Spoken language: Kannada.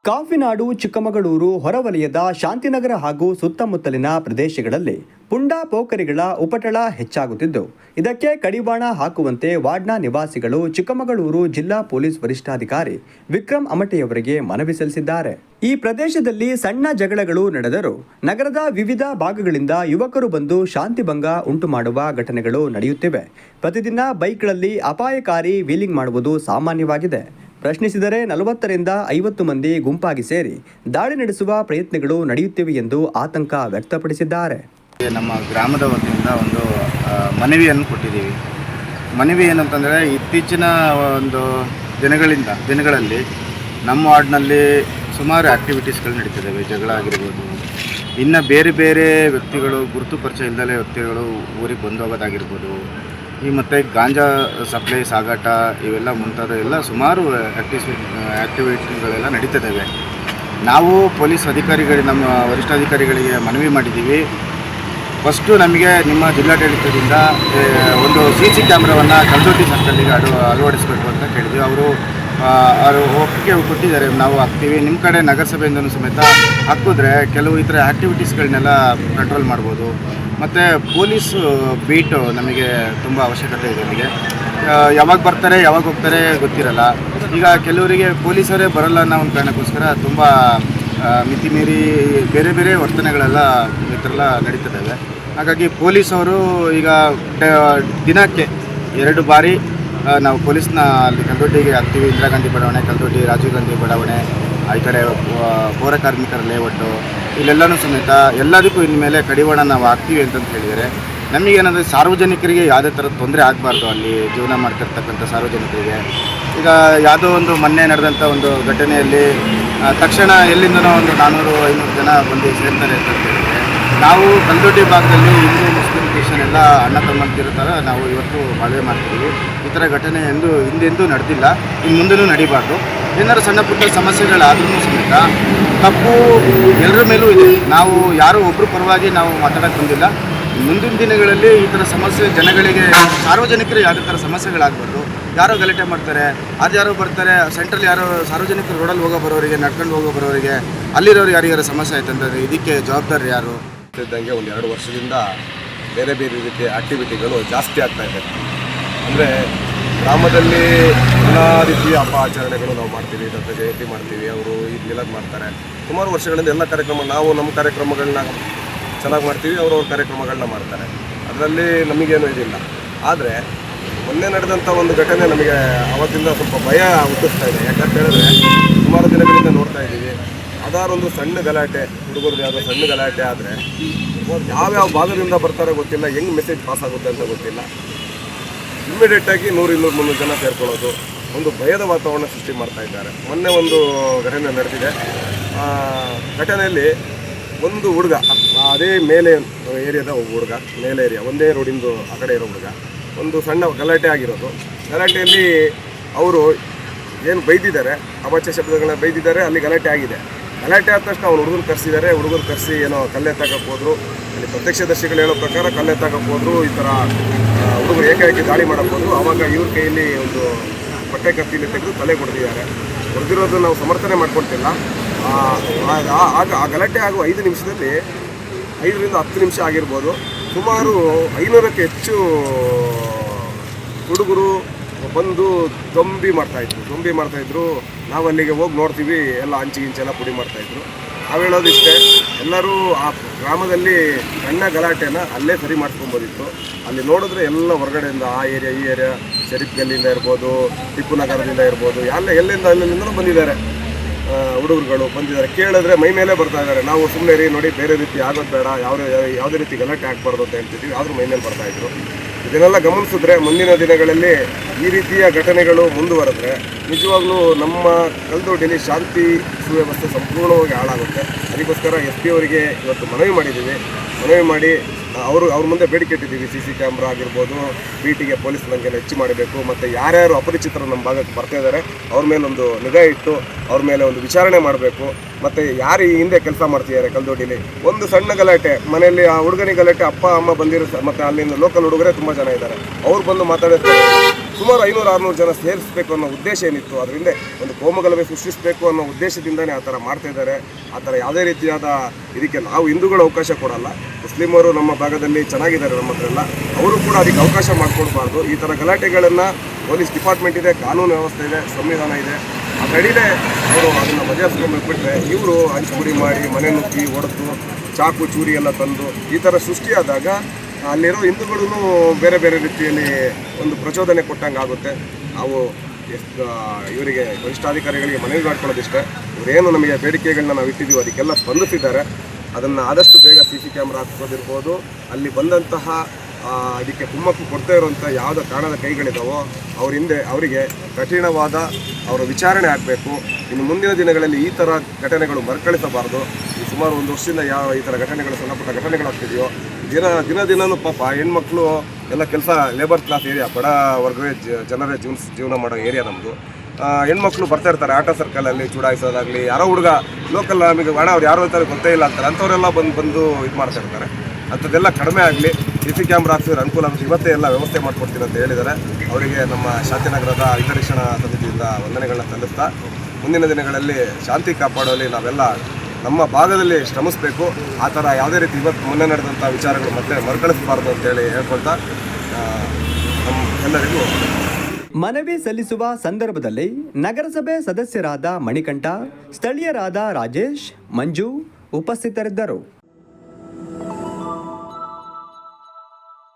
ಕಾಫಿನಾಡು ಚಿಕ್ಕಮಗಳೂರು ಹೊರವಲಯದ ಶಾಂತಿನಗರ ಹಾಗೂ ಸುತ್ತಮುತ್ತಲಿನ ಪ್ರದೇಶಗಳಲ್ಲಿ ಪುಂಡಾ ಪೋಖರಿಗಳ ಉಪಟಳ ಹೆಚ್ಚಾಗುತ್ತಿದ್ದು, ಇದಕ್ಕೆ ಕಡಿವಾಣ ಹಾಕುವಂತೆ ವಾರ್ಡ್ನ ನಿವಾಸಿಗಳು ಚಿಕ್ಕಮಗಳೂರು ಜಿಲ್ಲಾ ಪೊಲೀಸ್ ವರಿಷ್ಠಾಧಿಕಾರಿ ವಿಕ್ರಮ್ ಅಮಟೆಯವರಿಗೆ ಮನವಿ ಸಲ್ಲಿಸಿದ್ದಾರೆ. ಈ ಪ್ರದೇಶದಲ್ಲಿ ಸಣ್ಣ ಜಗಳಗಳು ನಡೆದರೂ ನಗರದ ವಿವಿಧ ಭಾಗಗಳಿಂದ ಯುವಕರು ಬಂದು ಶಾಂತಿಭಂಗ ಉಂಟು ಮಾಡುವ ಘಟನೆಗಳು ನಡೆಯುತ್ತಿವೆ. ಪ್ರತಿದಿನ ಬೈಕ್ಗಳಲ್ಲಿ ಅಪಾಯಕಾರಿ ವೀಲಿಂಗ್ ಮಾಡುವುದು ಸಾಮಾನ್ಯವಾಗಿದೆ. ಪ್ರಶ್ನಿಸಿದರೆ 40ರಿಂದ 50 ಮಂದಿ ಗುಂಪಾಗಿ ಸೇರಿ ದಾಳಿ ನಡೆಸುವ ಪ್ರಯತ್ನಗಳು ನಡೆಯುತ್ತಿವೆ ಎಂದು ಆತಂಕ ವ್ಯಕ್ತಪಡಿಸಿದ್ದಾರೆ. ನಮ್ಮ ಗ್ರಾಮದ ವತಿಯಿಂದ ಒಂದು ಮನವಿಯನ್ನು ಕೊಟ್ಟಿದ್ದೀವಿ. ಮನವಿ ಏನಂತಂದರೆ, ಇತ್ತೀಚಿನ ಒಂದು ದಿನಗಳಲ್ಲಿ ನಮ್ಮ ವಾರ್ಡ್ನಲ್ಲಿ ಸುಮಾರು ಆ್ಯಕ್ಟಿವಿಟೀಸ್ಗಳು ನಡೀತಿದ್ದಾವೆ. ಜಗಳ ಆಗಿರ್ಬೋದು, ಇನ್ನು ಬೇರೆ ಬೇರೆ ವ್ಯಕ್ತಿಗಳು, ಗುರುತು ಪರಿಚಯ ಇಲ್ಲದಲೇ ವ್ಯಕ್ತಿಗಳು ಊರಿಗೆ ಬಂದು ಹೋಗೋದಾಗಿರ್ಬೋದು, ಈ ಮತ್ತು ಗಾಂಜಾ ಸಪ್ಲೈ, ಸಾಗಾಟ, ಇವೆಲ್ಲ ಮುಂತಾದ ಎಲ್ಲ ಸುಮಾರು ಆ್ಯಕ್ಟಿವಿಟಿಗಳೆಲ್ಲ ನಡೀತಿದ್ದಾವೆ. ನಾವು ಪೊಲೀಸ್ ನಮ್ಮ ವರಿಷ್ಠಾಧಿಕಾರಿಗಳಿಗೆ ಮನವಿ ಮಾಡಿದ್ದೀವಿ. ಫಸ್ಟು ನಮಗೆ ನಿಮ್ಮ ಜಿಲ್ಲಾಡಳಿತದಿಂದ ಒಂದು CC ಕ್ಯಾಮ್ರಾವನ್ನು ಕಲ್ದೊಡ್ಡಿ ಸರ್ಕಲ್ಲಿಗೆ ಅಳವಡಿಸಬೇಕು ಅಂತ ಕೇಳಿದ್ವಿ. ಅವರು ಒಪ್ಪಿಗೆ ಕೊಟ್ಟಿದ್ದಾರೆ, ನಾವು ಹಾಕ್ತೀವಿ. ನಿಮ್ಮ ಕಡೆ ನಗರಸಭೆಯಿಂದನೂ ಸಮೇತ ಹಾಕಿದ್ರೆ ಕೆಲವು ಈ ಥರ ಆ್ಯಕ್ಟಿವಿಟೀಸ್ಗಳನ್ನೆಲ್ಲ ಕಂಟ್ರೋಲ್ ಮಾಡ್ಬೋದು. ಮತ್ತು ಪೊಲೀಸು ಬೀಟು ನಮಗೆ ತುಂಬ ಅವಶ್ಯಕತೆ ಇದೆ. ನಮಗೆ ಯಾವಾಗ ಬರ್ತಾರೆ ಯಾವಾಗ ಹೋಗ್ತಾರೆ ಗೊತ್ತಿರಲ್ಲ. ಈಗ ಕೆಲವರಿಗೆ ಪೊಲೀಸರೇ ಬರೋಲ್ಲ ಅನ್ನೋ ಒಂದು ಕಾರಣಕ್ಕೋಸ್ಕರ ತುಂಬ ಮಿತಿ ಮೀರಿ ಬೇರೆ ಬೇರೆ ವರ್ತನೆಗಳೆಲ್ಲ ಈ ಥರ ಎಲ್ಲ ನಡೀತಿದ್ದಾವೆ. ಹಾಗಾಗಿ ಪೊಲೀಸವರು ಈಗ ದಿನಕ್ಕೆ 2 ಬಾರಿ ನಾವು ಪೊಲೀಸ್ನ ಅಲ್ಲಿ ಕಲ್ದೊಡ್ಡಿಗೆ ಹಾಕ್ತೀವಿ. ಇಂದಿರಾ ಗಾಂಧಿ ಬಡಾವಣೆ, ಕಲ್ದೊಡ್ಡಿ, ರಾಜೀವ್ ಗಾಂಧಿ ಬಡಾವಣೆ, ಈ ಕಡೆ ಪೌರ ಕಾರ್ಮಿಕರ ಲೇಔಟು, ಇಲ್ಲೆಲ್ಲನೂ ಸಮೇತ ಎಲ್ಲದಕ್ಕೂ ಇನ್ಮೇಲೆ ಕಡಿವಾಣ ನಾವು ಹಾಕ್ತೀವಿ ಅಂತಂದು ಹೇಳಿದ್ದಾರೆ. ನಮಗೇನಂದರೆ ಸಾರ್ವಜನಿಕರಿಗೆ ಯಾವುದೇ ಥರದ ತೊಂದರೆ ಆಗಬಾರ್ದು, ಅಲ್ಲಿ ಜೀವನ ಮಾಡ್ತಿರ್ತಕ್ಕಂಥ ಸಾರ್ವಜನಿಕರಿಗೆ. ಈಗ ಯಾವುದೋ ಒಂದು ಮೊನ್ನೆ ನಡೆದಂಥ ಒಂದು ಘಟನೆಯಲ್ಲಿ ತಕ್ಷಣ ಎಲ್ಲಿಂದನೋ ಒಂದು 400-500 ಜನ ಬಂದು ಸೇರ್ತಾರೆ ಅಂತ ಹೇಳಿದರೆ, ನಾವು ಕಲ್ದೊಡ್ಡಿ ಭಾಗದಲ್ಲಿ ಹಿಂದೂ ಮುಸ್ಲಿಂ ಕ್ರಿಶ್ಚಿಯನ್ ಎಲ್ಲ ಅಣ್ಣ ತಮ್ಮಂತಿರೋ ಥರ ನಾವು ಇವತ್ತು ಬಾಳ್ವೆ ಮಾಡ್ತೀವಿ. ಈ ಥರ ಘಟನೆ ಹಿಂದೆಂದೂ ನಡೆದಿಲ್ಲ, ಇನ್ನು ಮುಂದೆನೂ ನಡಿಬಾರ್ದು. ಏನಾದ್ರು ಸಣ್ಣ ಪುಟ್ಟ ಸಮಸ್ಯೆಗಳಾದ್ರೂ ಸಮೇತ ತಪ್ಪು ಎಲ್ಲರ ಮೇಲೂ ಇದೆ. ನಾವು ಯಾರೋ ಒಬ್ಬರು ಪರವಾಗಿ ನಾವು ಮಾತಾಡೋಕ್ಕೆ ಬಂದಿಲ್ಲ. ಮುಂದಿನ ದಿನಗಳಲ್ಲಿ ಈ ಥರ ಸಮಸ್ಯೆ ಜನಗಳಿಗೆ, ಸಾರ್ವಜನಿಕರು ಯಾವುದೇ ಥರ ಸಮಸ್ಯೆಗಳಾಗಬಾರ್ದು. ಯಾರೋ ಗಲಾಟೆ ಮಾಡ್ತಾರೆ, ಅದು ಯಾರೋ ಬರ್ತಾರೆ, ಸೆಂಟ್ರಲ್ಲಿ ಯಾರೋ ಸಾರ್ವಜನಿಕರು ರೋಡಲ್ಲಿ ಹೋಗೋ ಬರೋರಿಗೆ, ನಡ್ಕೊಂಡು ಹೋಗೋ ಬರೋರಿಗೆ, ಅಲ್ಲಿರೋರು ಯಾರಿಗಾರು ಸಮಸ್ಯೆ ಆಯ್ತಂತಂದರೆ ಇದಕ್ಕೆ ಜವಾಬ್ದಾರಿ ಯಾರು? ಇದ್ದಂಗೆ ಒಂದು 2 ವರ್ಷದಿಂದ ಬೇರೆ ಬೇರೆ ರೀತಿಯ ಆ್ಯಕ್ಟಿವಿಟಿಗಳು ಜಾಸ್ತಿ ಆಗ್ತಾಯಿದೆ. ಅಂದರೆ ಗ್ರಾಮದಲ್ಲಿ ಎಲ್ಲ ರೀತಿಯ ಹಬ್ಬ ಆಚರಣೆಗಳು ನಾವು ಮಾಡ್ತೀವಿ. ದತ್ತ ಜಯಂತಿ ಮಾಡ್ತೀವಿ, ಅವರು ಈದ್ ಮಿಲಾದ್ ಮಾಡ್ತಾರೆ. ಸುಮಾರು ವರ್ಷಗಳಿಂದ ಎಲ್ಲ ಕಾರ್ಯಕ್ರಮ, ನಾವು ನಮ್ಮ ಕಾರ್ಯಕ್ರಮಗಳನ್ನ ಚೆನ್ನಾಗಿ ಮಾಡ್ತೀವಿ, ಅವ್ರವ್ರ ಕಾರ್ಯಕ್ರಮಗಳನ್ನ ಮಾಡ್ತಾರೆ. ಅದರಲ್ಲಿ ನಮಗೇನು ಇದಿಲ್ಲ. ಆದರೆ ಮೊನ್ನೆ ನಡೆದಂಥ ಒಂದು ಘಟನೆ ನಮಗೆ ಆವತ್ತಿಂದ ಸ್ವಲ್ಪ ಭಯ ಹುಟ್ಟಿಸ್ತಾ ಇದೆ. ಯಾಕಂತ ಹೇಳಿದ್ರೆ, ಸುಮಾರು ದಿನಗಳಿಂದ ನೋಡ್ತಾ ಇದ್ದೀವಿ, ಅದಾರೊಂದು ಸಣ್ಣ ಗಲಾಟೆ, ಹುಡುಗರು ಯಾವುದೋ ಸಣ್ಣ ಗಲಾಟೆ ಆದರೆ ಯಾವ್ಯಾವ ಭಾಗದಿಂದ ಬರ್ತಾರೆ ಗೊತ್ತಿಲ್ಲ, ಹೆಂಗೆ ಮೆಸೇಜ್ ಪಾಸ್ ಆಗುತ್ತೆ ಅಂತ ಗೊತ್ತಿಲ್ಲ. ಇಮ್ಮಿಡಿಯೇಟಾಗಿ 100-200-300 ಜನ ಸೇರ್ಕೊಳ್ಳೋದು, ಒಂದು ಭಯದ ವಾತಾವರಣ ಸೃಷ್ಟಿ ಮಾಡ್ತಾ ಇದ್ದಾರೆ. ಮೊನ್ನೆ ಒಂದು ಘಟನೆ ನಡೆದಿದೆ. ಘಟನೆಯಲ್ಲಿ ಒಂದು ಹುಡುಗ, ಅದೇ ಮೇಲೆ ಏರಿಯಾದ ಒಬ್ಬ ಹುಡುಗ, ಮೇಲೆ ಏರಿಯಾ ಒಂದೇ ರೋಡಿಂದು ಆ ಕಡೆ ಇರೋ ಹುಡುಗ, ಒಂದು ಸಣ್ಣ ಗಲಾಟೆ ಆಗಿರೋದು. ಗಲಾಟೆಯಲ್ಲಿ ಅವರು ಏನು ಬೈದಿದ್ದಾರೆ, ಅವಾಚ್ಯ ಶಬ್ದಗಳನ್ನ ಬೈದಿದ್ದಾರೆ, ಅಲ್ಲಿ ಗಲಾಟೆ ಆಗಿದೆ. ಗಲಾಟೆ ಆದ ತಕ್ಷಣ ಅವ್ನು ಹುಡುಗರು ಕರೆಸಿದ್ದಾರೆ. ಹುಡುಗರು ಕರೆಸಿ ಏನೋ ಕಲ್ಲೆತ್ತಾಕಕ್ಕೆ ಹೋದ್ರು. ಅಲ್ಲಿ ಪ್ರತ್ಯಕ್ಷದರ್ಶಿಗಳು ಹೇಳೋ ಪ್ರಕಾರ ಕಲ್ಲೆತ್ತಾಕಕ್ಕೆ ಹೋದ್ರು. ಈ ಥರ ಹುಡುಗರು ಏಕಾಏಕಿ ದಾಳಿ ಮಾಡೋಕ್ಕೆ ಹೋದ್ರು. ಆವಾಗ ಇವ್ರ ಕೈಯಲ್ಲಿ ಒಂದು ಬಟ್ಟೆ ಕತ್ತಿಲಿ ತೆಗೆದು ತಲೆ ಹೊಡೆದಿದ್ದಾರೆ. ಹೊಡೆದಿರೋದು ನಾವು ಸಮರ್ಥನೆ ಮಾಡ್ಕೊಳ್ತಿಲ್ಲ. ಆಗ ಆ ಗಲಾಟೆ ಆಗುವ 5 ನಿಮಿಷದಲ್ಲಿ 5ರಿಂದ 10 ನಿಮಿಷ ಆಗಿರ್ಬೋದು, ಸುಮಾರು 500ಕ್ಕೂ ಹೆಚ್ಚು ಹುಡುಗರು ಬಂದು ದೊಂಬಿ ಮಾಡ್ತಾಯಿದ್ರು. ನಾವು ಅಲ್ಲಿಗೆ ಹೋಗಿ ನೋಡ್ತೀವಿ, ಎಲ್ಲ ಹಂಚಿಗಿಂಚೆಲ್ಲ ಪುಡಿ ಮಾಡ್ತಾಯಿದ್ರು. ನಾವು ಹೇಳೋದಿಷ್ಟೇ, ಎಲ್ಲರೂ ಆ ಗ್ರಾಮದಲ್ಲಿ ಸಣ್ಣ ಗಲಾಟೆನ ಅಲ್ಲೇ ಸರಿ ಮಾಡ್ಕೊಬೋದಿತ್ತು. ಅಲ್ಲಿ ನೋಡಿದ್ರೆ ಎಲ್ಲ ಹೊರಗಡೆಯಿಂದ, ಆ ಏರಿಯಾ ಈ ಏರಿಯಾ, ಶರೀಫ್ ಗಲ್ಲಿಂದ ಇರ್ಬೋದು, ಟಿಪ್ಪು ನಗರದಿಂದ ಇರ್ಬೋದು, ಅಲ್ಲಿಂದಲೂ ಬಂದಿದ್ದಾರೆ. ಹುಡುಗರುಗಳು ಬಂದಿದ್ದಾರೆ. ಕೇಳಿದ್ರೆ ಮೈ ಮೇಲೆ ಬರ್ತಾ ಇದ್ದಾರೆ. ನಾವು ಸುಮ್ಮನೆ ನೋಡಿ, ಬೇರೆ ರೀತಿ ಆಗೋದು ಬೇಡ, ಯಾವುದೇ ರೀತಿ ಗಲಾಟೆ ಆಗಬಾರ್ದು ಅಂತ ಹೇಳ್ತಿದ್ವಿ. ಆದರೂ ಮೈ ಮೇಲೆ ಬರ್ತಾಯಿದ್ರು. ಇದನ್ನೆಲ್ಲ ಗಮನಿಸಿದ್ರೆ ಮುಂದಿನ ದಿನಗಳಲ್ಲಿ ಈ ರೀತಿಯ ಘಟನೆಗಳು ಮುಂದುವರೆದ್ರೆ ನಿಜವಾಗ್ಲೂ ನಮ್ಮ ಕಲ್ದೊಡ್ಡಿಯಲ್ಲಿ ಶಾಂತಿ ಸುವ್ಯವಸ್ಥೆ ಸಂಪೂರ್ಣವಾಗಿ ಹಾಳಾಗುತ್ತೆ. ಅದಕ್ಕೋಸ್ಕರ SP ಅವರಿಗೆ ಇವತ್ತು ಮನವಿ ಮಾಡಿದ್ದೀವಿ. ಮನವಿ ಮಾಡಿ ಅವ್ರ ಮುಂದೆ ಬೇಡಿಕೆ ಇಟ್ಟಿದ್ದೀವಿ. CC ಕ್ಯಾಮ್ರಾ ಆಗಿರ್ಬೋದು, ಬೀಟಿಗೆ ಪೊಲೀಸ್ ಲಂಘನೆ ಹೆಚ್ಚು ಮಾಡಬೇಕು. ಮತ್ತು ಯಾರ್ಯಾರು ಅಪರಿಚಿತರು ನಮ್ಮ ಭಾಗಕ್ಕೆ ಬರ್ತಾ ಇದ್ದಾರೆ ಅವ್ರ ಮೇಲೊಂದು ನಿಗಾ ಇಟ್ಟು ಅವ್ರ ಮೇಲೆ ಒಂದು ವಿಚಾರಣೆ ಮಾಡಬೇಕು. ಮತ್ತು ಯಾರು ಈ ಹಿಂದೆ ಕೆಲಸ ಮಾಡ್ತಿದ್ದಾರೆ ಕಲ್ದೊಡ್ಡಿಲಿ, ಒಂದು ಸಣ್ಣ ಗಲಾಟೆ ಮನೆಯಲ್ಲಿ ಆ ಹುಡುಗನಿಗೆ ಗಲಾಟೆ, ಅಪ್ಪ ಅಮ್ಮ ಬಂದಿರೋ ಮತ್ತು ಅಲ್ಲಿಂದ ಲೋಕಲ್ ಹುಡುಗರೇ ತುಂಬ ಜನ ಇದ್ದಾರೆ, ಅವ್ರು ಬಂದು ಮಾತಾಡಿರ್ತಾರೆ. ಸುಮಾರು 500-600 ಜನ ಸೇರಿಸಬೇಕು ಅನ್ನೋ ಉದ್ದೇಶ ಏನಿತ್ತು, ಅದರಿಂದ ಒಂದು ಕೋಮುಗಲಭೆ ಸೃಷ್ಟಿಸಬೇಕು ಅನ್ನೋ ಉದ್ದೇಶದಿಂದನೇ ಆ ಥರ ಮಾಡ್ತಾ ಇದ್ದಾರೆ. ಆ ಥರ ಯಾವುದೇ ರೀತಿಯಾದ ಇದಕ್ಕೆ ನಾವು ಹಿಂದೂಗಳು ಅವಕಾಶ ಕೊಡಲ್ಲ. ಮುಸ್ಲಿಮರು ನಮ್ಮ ಭಾಗದಲ್ಲಿ ಚೆನ್ನಾಗಿದ್ದಾರೆ, ನಮ್ಮ ಹತ್ರ ಎಲ್ಲ, ಅವರು ಕೂಡ ಅದಕ್ಕೆ ಅವಕಾಶ ಮಾಡಿಕೊಡ್ಬಾರ್ದು. ಈ ಥರ ಗಲಾಟೆಗಳನ್ನು ಪೊಲೀಸ್ ಡಿಪಾರ್ಟ್ಮೆಂಟ್ ಇದೆ, ಕಾನೂನು ವ್ಯವಸ್ಥೆ ಇದೆ, ಸಂವಿಧಾನ ಇದೆ, ಆ ಕಡೆಯೇ ಅವರು ಅದನ್ನು ಬಗೆಹರಿಸ್ಕೊಂಡ್ಬಿಟ್ರೆ ಇವರು ಹಂಚುಪುಡಿ ಮಾಡಿ ಮನೆ ನುಗ್ಗಿ ಹೊಡೆದು ಚಾಕು ಚೂರಿ ಎಲ್ಲ ತಂದು ಈ ಥರ ಸೃಷ್ಟಿಯಾದಾಗ ಅಲ್ಲಿರೋ ಹಿಂದೂಗಳೂ ಬೇರೆ ಬೇರೆ ರೀತಿಯಲ್ಲಿ ಒಂದು ಪ್ರಚೋದನೆ ಕೊಟ್ಟಂಗೆ ಆಗುತ್ತೆ. ನಾವು ಇವರಿಗೆ ವರಿಷ್ಠಾಧಿಕಾರಿಗಳಿಗೆ ಮನವಿ ಮಾಡ್ಕೊಳ್ಳೋದಿಷ್ಟೇ, ಇವರೇನು ನಮಗೆ ಬೇಡಿಕೆಗಳನ್ನ ನಾವು ಇಟ್ಟಿದ್ದೀವಿ ಅದಕ್ಕೆಲ್ಲ ಸ್ಪಂದಿಸಿದ್ದಾರೆ. ಅದನ್ನು ಆದಷ್ಟು ಬೇಗ CC ಕ್ಯಾಮ್ರಾ ಹಾಕ್ಸೋದಿರ್ಬೋದು, ಅಲ್ಲಿ ಬಂದಂತಹ ಇದಕ್ಕೆ ಕುಮ್ಮಕ್ಕು ಕೊಡ್ತಾ ಇರುವಂಥ ಯಾವುದೇ ಕಾರಣದ ಕೈಗಳಿದ್ದಾವೋ ಅವ್ರ ಹಿಂದೆ ಅವರಿಗೆ ಕಠಿಣವಾದ ಅವರ ವಿಚಾರಣೆ ಆಗಬೇಕು. ಇನ್ನು ಮುಂದಿನ ದಿನಗಳಲ್ಲಿ ಈ ಥರ ಘಟನೆಗಳು ಮರುಕಳಿಸಬಾರ್ದು. ಈ ಸುಮಾರು 1 ವರ್ಷದಿಂದ ಯಾವ ಈ ಥರ ಘಟನೆಗಳು, ಸಣ್ಣಪುಟ್ಟ ಘಟನೆಗಳಾಗ್ತಿದೆಯೋ, ದಿನನೂ ಪಾಪ ಹೆಣ್ಮಕ್ಳು ಎಲ್ಲ ಕೆಲಸ, ಲೇಬರ್ ಕ್ಲಾಸ್ ಏರಿಯಾ, ಬಡ ವರ್ಗವೇ ಜನರೇ ಜೀವನ ಮಾಡೋ ಏರಿಯಾ ನಮ್ಮದು. ಹೆಣ್ಮಕ್ಳು ಬರ್ತಾ ಇರ್ತಾರೆ ಆಟೋ ಸರ್ಕಲಲ್ಲಿ ಚೂಡಾಯಿಸೋದಾಗಲಿ, ಯಾರೋ ಹುಡುಗ ಲೋಕಲ್ ನಮಗೆ ಹಣ ಅವ್ರು ಯಾರೋ ಇರ್ತಾರೆ ಗೊತ್ತೇ ಇಲ್ಲ ಅಂತಾರೆ, ಅಂಥವರೆಲ್ಲ ಬಂದು ಇದು ಮಾಡ್ತಾ ಇರ್ತಾರೆ. ಅಂಥದ್ದೆಲ್ಲ ಕಡಿಮೆ ಆಗಲಿ, CC ಕ್ಯಾಮ್ರಾ ಹಾಕ್ಸಿದ್ರೆ ಅನುಕೂಲ ಆಗುತ್ತೆ. ಇವತ್ತೇ ಎಲ್ಲ ವ್ಯವಸ್ಥೆ ಮಾಡಿಕೊಡ್ತೀನಿ ಅಂತ ಹೇಳಿದ್ದಾರೆ. ಅವರಿಗೆ ನಮ್ಮ ಶಾಂತಿನಗರದ ಹಿತರಕ್ಷಣಾ ಸಮಿತಿಯಿಂದ ವಂದನೆಗಳನ್ನ ಸಲ್ಲಿಸ್ತಾ, ಮುಂದಿನ ದಿನಗಳಲ್ಲಿ ಶಾಂತಿ ಕಾಪಾಡುವಲ್ಲಿ ನಾವೆಲ್ಲ ನಮ್ಮ ಭಾಗದಲ್ಲಿ ಶ್ರಮಿಸಬೇಕು. ಆ ಥರ ಯಾವುದೇ ರೀತಿ ಇವತ್ತು ಮೊನ್ನೆ ನಡೆದಂಥ ವಿಚಾರಗಳು ಮತ್ತೆ ಮರುಕಳಿಸಬಾರ್ದು ಅಂತೇಳಿ ಹೇಳ್ಕೊಳ್ತಾ ಎಲ್ಲರಿಗೂ ಮನವಿ ಸಲ್ಲಿಸುವ ಸಂದರ್ಭದಲ್ಲಿ ನಗರಸಭೆ ಸದಸ್ಯರಾದ ಮಣಿಕಂಠ, ಸ್ಥಳೀಯರಾದ ರಾಜೇಶ್, ಮಂಜು ಉಪಸ್ಥಿತರಿದ್ದರು.